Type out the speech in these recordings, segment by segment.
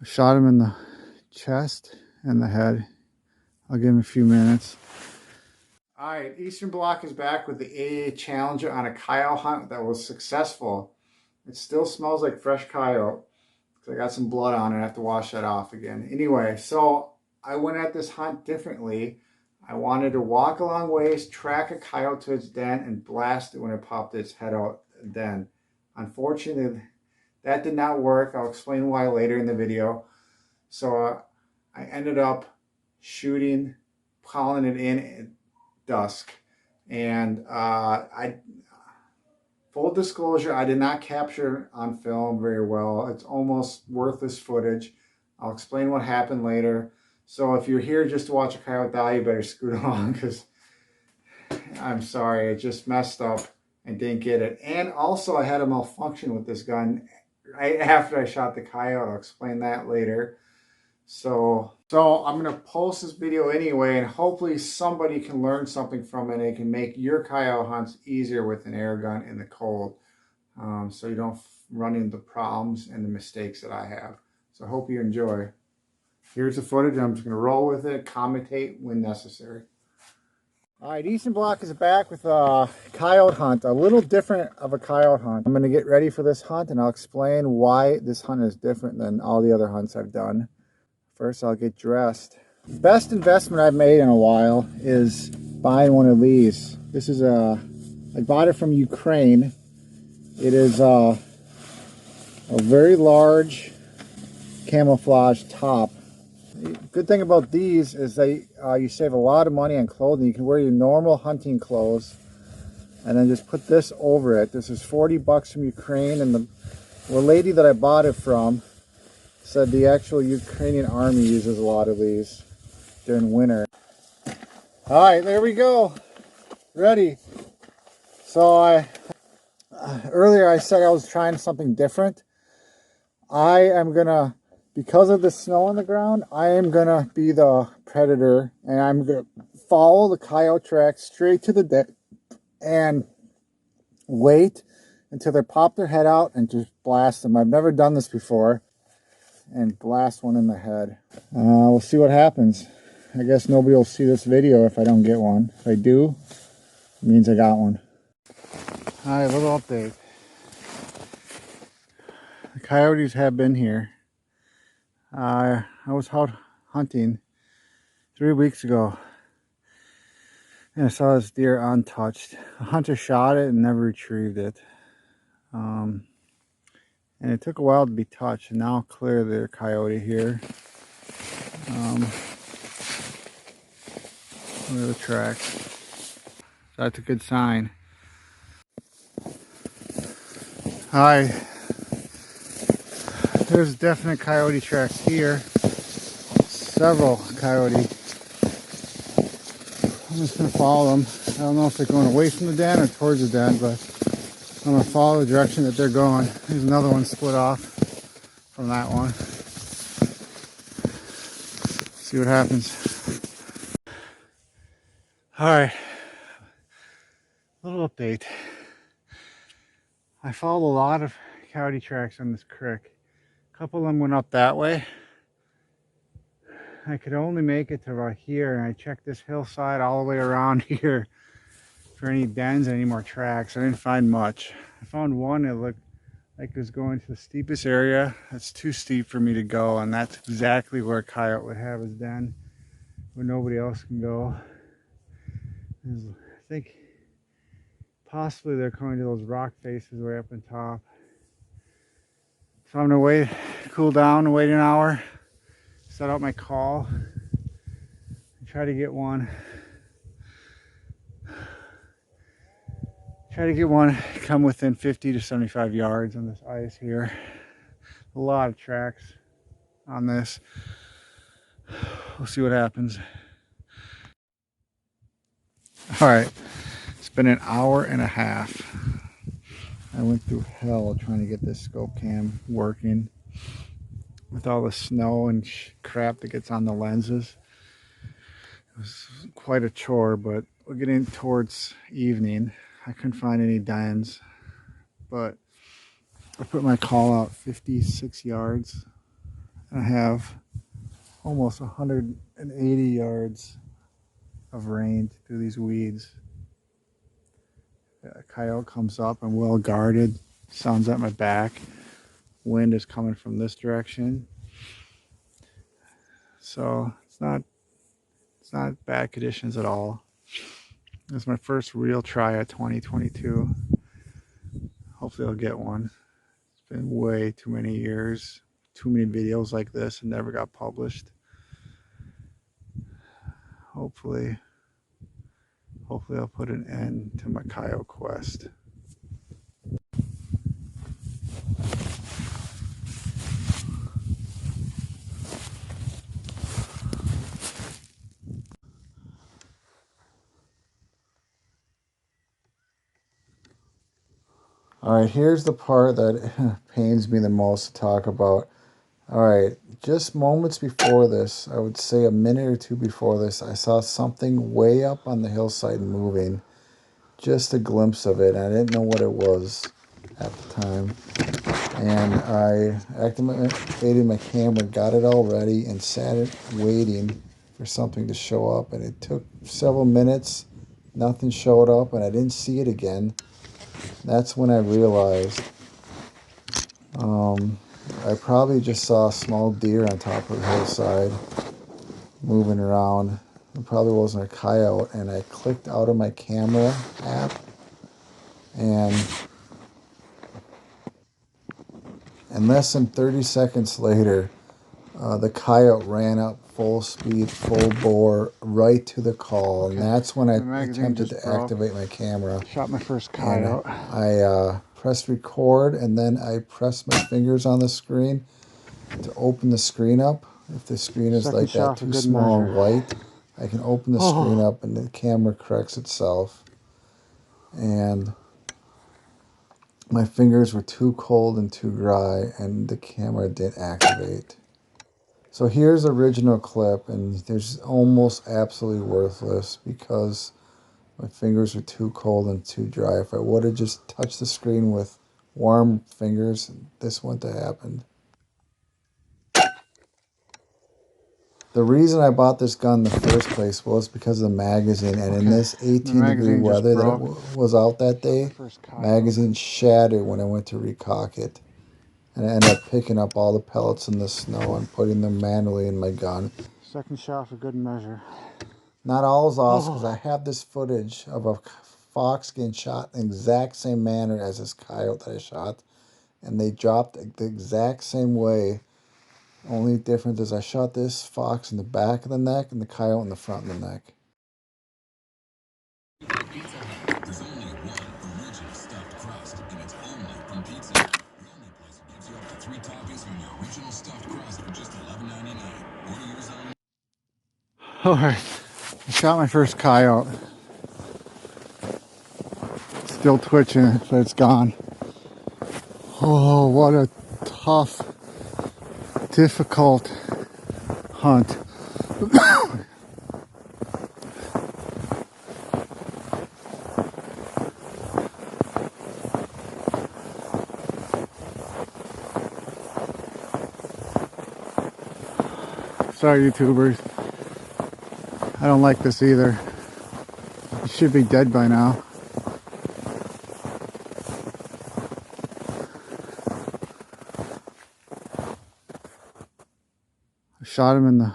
Shot him in the chest and the head. I'll give him a few minutes. All right, Eastern Bloc is back with the AEA Challenger on a coyote hunt that was successful. It still smells like fresh coyote because I got some blood on it. I have to wash that off again. Anyway, so I went at this hunt differently. I wanted to walk a long ways, track a coyote to its den, and blast it when it popped its head out the den. Unfortunately, that did not work. I'll explain why later in the video. So I ended up shooting, calling it in at dusk. And full disclosure, I did not capture on film very well. It's almost worthless footage. I'll explain what happened later. So if you're here just to watch a coyote die, you better scoot along because I'm sorry, it just messed up and didn't get it. And also I had a malfunction with this gun right after I shot the coyote. I'll explain that later. So I'm going to post this video anyway, and hopefully somebody can learn something from it and it can make your coyote hunts easier with an air gun in the cold. So you don't run into the problems and the mistakes that I have. So I hope you enjoy. Here's the footage. I'm just going to roll with it, commentate when necessary. All right, Eastern Bloc is back with a coyote hunt, a little different of a coyote hunt. I'm going to get ready for this hunt and I'll explain why this hunt is different than all the other hunts I've done. First, I'll get dressed. Best investment I've made in a while is buying one of these. This is I bought it from Ukraine. It is a very large camouflage top. The good thing about these is you save a lot of money on clothing. You can wear your normal hunting clothes and then just put this over it. This is 40 bucks from Ukraine, and the lady that I bought it from said the actual Ukrainian army uses a lot of these during winter. All right, there we go. Ready. So earlier I said I was trying something different. I am gonna, because of the snow on the ground, I am gonna be the predator and I'm gonna follow the coyote track straight to the den and wait until they pop their head out and just blast them. I've never done this before. And blast one in the head. We'll see what happens. I guess nobody will see this video if I don't get one. If I do, it means I got one. Alright, little update. The coyotes have been here. I was out hunting 3 weeks ago and I saw this deer untouched. A hunter shot it and never retrieved it. And it took a while to be touched, and now clear the coyote here. Look at the tracks. So that's a good sign. Alright, there's definite coyote tracks here. Several coyote. I'm just going to follow them. I don't know if they're going away from the den or towards the den, but I'm going to follow the direction that they're going. There's another one split off from that one. See what happens. Alright, little update. I followed a lot of coyote tracks on this creek. A couple of them went up that way. I could only make it to right here, and I checked this hillside all the way around here for any dens, any more tracks. I didn't find much. I found one that looked like it was going to the steepest area. That's too steep for me to go, and that's exactly where a coyote would have his den, where nobody else can go. I think possibly they're going to those rock faces way up on top. So I'm gonna wait, cool down, and wait an hour, set out my call, and try to get one. Try to get one, come within 50 to 75 yards on this ice here. A lot of tracks on this. We'll see what happens. All right, it's been an hour and a half. I went through hell trying to get this scope cam working with all the snow and crap that gets on the lenses. It was quite a chore, but we're getting towards evening. I couldn't find any dens, but I put my call out 56 yards I have almost 180 yards of range through these weeds. A coyote comes up. I'm well guarded. Sun's at my back. Wind is coming from this direction. So it's not bad conditions at all. This is my first real try at 2022. Hopefully I'll get one. It's been way too many years, too many videos like this and never got published. Hopefully I'll put an end to my coyote quest. All right, here's the part that pains me the most to talk about. All right, just moments before this, I would say a minute or two before this, I saw something way up on the hillside moving. Just a glimpse of it. I didn't know what it was at the time. And I activated my camera, got it all ready, and sat it waiting for something to show up. And it took several minutes. Nothing showed up, and I didn't see it again. That's when I realized I probably just saw a small deer on top of the hillside moving around. It probably wasn't a coyote, and I clicked out of my camera app, and less than 30 seconds later, the coyote ran up full speed, full bore, right to the call. Okay. And that's when I attempted to activate my camera. Shot my first coyote. I pressed record, and then I pressed my fingers on the screen to open the screen up. If the screen is like that too small and white, I can open the screen up and the camera corrects itself. And my fingers were too cold and too dry, and the camera didn't activate. So here's the original clip, and there's almost absolutely worthless because my fingers were too cold and too dry. If I would have just touched the screen with warm fingers, this wouldn't have happened. The reason I bought this gun in the first place was because of the magazine, and in this 18-degree weather that it was out that day, magazine shattered when I went to recock it. And I ended up picking up all the pellets in the snow and putting them manually in my gun. Second shot for good measure. Not all is lost, because I have this footage of a fox getting shot in the exact same manner as this coyote that I shot. And they dropped the exact same way. Only difference is I shot this fox in the back of the neck and the coyote in the front of the neck. There's only one original stuffed crust, and it's only from Pizza. The only place that gives you up to 3 toppings on your original stuffed crust for just $11.99. Order yours on. Alright, I shot my first coyote. Still twitching, but it's gone. Oh, what a tough, difficult hunt. Sorry, YouTubers. I don't like this either. It should be dead by now. I shot him in the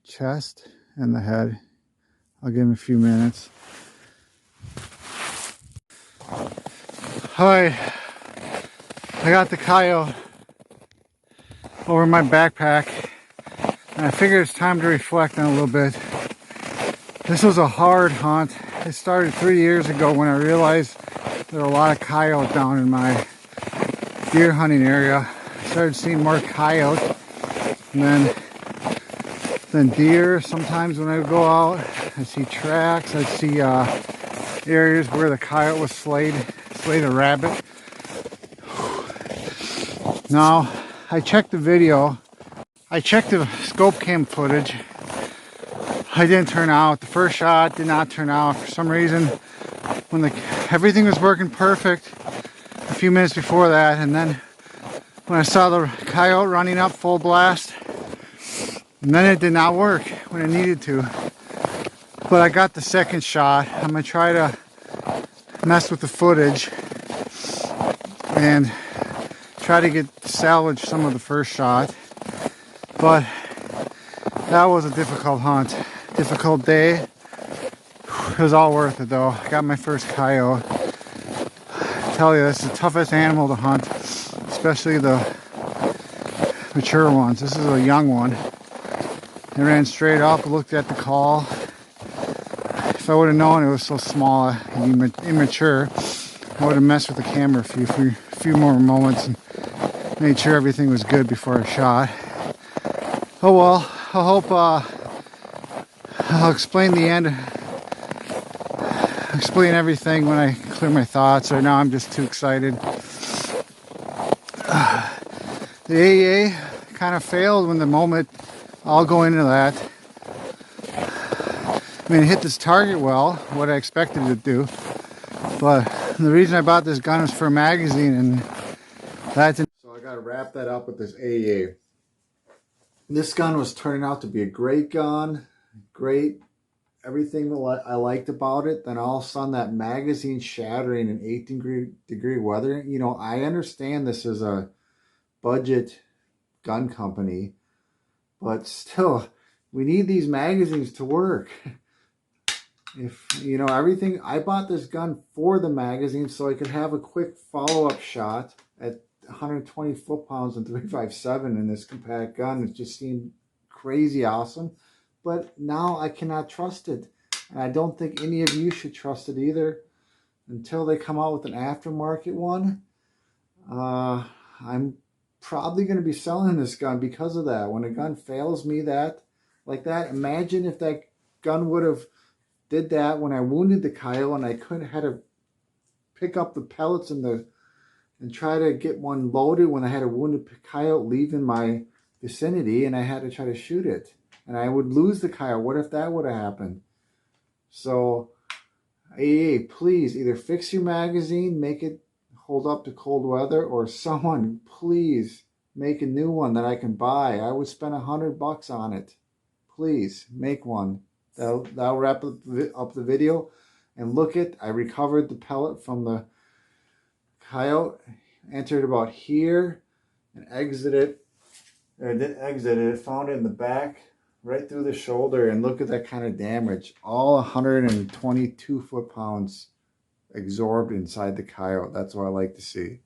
chest and the head. I'll give him a few minutes. Alright, I got the coyote over my backpack, and I figured it's time to reflect on a little bit. This was a hard hunt. It started 3 years ago when I realized there were a lot of coyote down in my deer hunting area. I started seeing more coyote, and then deer. Sometimes when I go out, I see tracks. I see areas where the coyote was slayed a rabbit. Now, I checked the video. I checked the scope cam footage. I didn't turn out. The first shot did not turn out for some reason. When everything was working perfect a few minutes before that, and then when I saw the coyote running up full blast, And then it did not work when it needed to. But I got the second shot. I'm gonna try to mess with the footage and try to salvage some of the first shot. But that was a difficult hunt, difficult day. It was all worth it though. I got my first coyote. I tell you, it's the toughest animal to hunt, especially the mature ones. This is a young one. I ran straight up, looked at the call. If I would have known it was so small and immature, I would have messed with the camera a few more moments and made sure everything was good before I shot. Oh well, I hope I'll explain the end, explain everything when I clear my thoughts. Right now I'm just too excited. The AEA kind of failed when the moment, I'll go into that. I mean, it hit this target well, what I expected it to do. But the reason I bought this gun was for a magazine, and that's... So I got to wrap that up with this AEA. This gun was turning out to be a great gun, great, everything that I liked about it. Then all of a sudden that magazine shattering in 18-degree weather. You know, I understand this is a budget gun company, but still, we need these magazines to work. If, you know, everything, I bought this gun for the magazine so I could have a quick follow-up shot at 120 foot-pounds and 357 in this compact gun. It just seemed crazy awesome, but now I cannot trust it, and I don't think any of you should trust it either until they come out with an aftermarket one. I'm probably going to be selling this gun because of that. When a gun fails me like that, imagine if that gun would have did that when I wounded the coyote and I had to pick up the pellets and try to get one loaded when I had a wounded coyote leaving my vicinity, and I had to try to shoot it, and I would lose the coyote. What if that would have happened? So, AEA, please either fix your magazine, make it hold up to cold weather, or someone please make a new one that I can buy. I would spend $100 on it. Please make one. That'll wrap up the video. And look it, I recovered the pellet from the coyote, entered about here, and exited. I didn't exit it, found it in the back, right through the shoulder, and look at that kind of damage. All 122 foot-pounds absorbed inside the coyote. That's what I like to see.